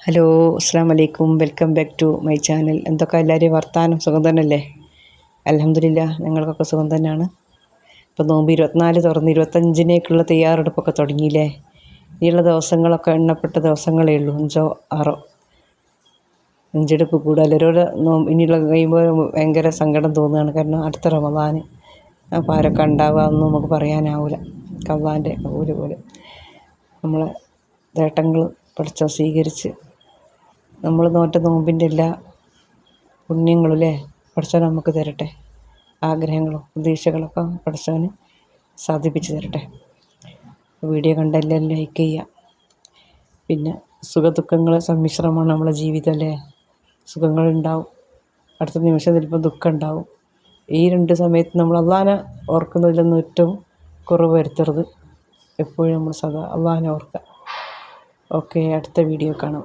Hello, അസ്സാം വലൈക്കും. Welcome back to my channel. എന്തൊക്കെ എല്ലാവരെയും വർത്താനം? സുഖം തന്നെയല്ലേ? അൽഹംദുലില്ലാ, ഞങ്ങൾക്കൊക്കെ സുഖം തന്നെയാണ്. ഇപ്പോൾ നോമ്പ് 24 തുറന്ന് 25-നേക്കുള്ള തയ്യാറെടുപ്പൊക്കെ തുടങ്ങിയില്ലേ? ഇനിയുള്ള ദിവസങ്ങളൊക്കെ എണ്ണപ്പെട്ട ദിവസങ്ങളേ ഉള്ളൂ. 5 6 നെഞ്ചെടുപ്പ് കൂടുതൽ ഓരോരോ ഇനിയുള്ള കഴിയുമ്പോൾ ഭയങ്കര സങ്കടം തോന്നുകയാണ്. കാരണം അടുത്ത റമദാൻ അപ്പോൾ ആരൊക്കെ ഉണ്ടാവുക ഒന്നും നമുക്ക് പറയാനാവില്ല. അള്ളാൻ്റെ കബൂല് പോലെ നമ്മളെ നേട്ടങ്ങൾ പഠിച്ചോ സ്വീകരിച്ച് നമ്മൾ നോറ്റ നോമ്പിൻ്റെ എല്ലാ പുണ്യങ്ങളും പഠിച്ചവൻ നമുക്ക് തരട്ടെ. ആഗ്രഹങ്ങളും പ്രതീക്ഷകളൊക്കെ പഠിച്ചവന് സാധിപ്പിച്ച് തരട്ടെ. വീഡിയോ കണ്ട എല്ലാവരും ലൈക്ക് ചെയ്യുക. പിന്നെ സുഖദുഃഖങ്ങൾ സമ്മിശ്രമാണ് നമ്മളെ ജീവിതം സുഖങ്ങളുണ്ടാവും, അടുത്ത നിമിഷം ചിലപ്പോൾ ദുഃഖം ഉണ്ടാവും. ഈ 2 സമയത്ത് നമ്മൾ അള്ളാനെ ഓർക്കുന്നതിലൊന്നും ഏറ്റവും കുറവ് വരുത്തരുത്. എപ്പോഴും നമ്മൾ സദാ അള്ളാനെ ഓർക്കുക. ഓക്കെ, അടുത്ത വീഡിയോ കാണാം.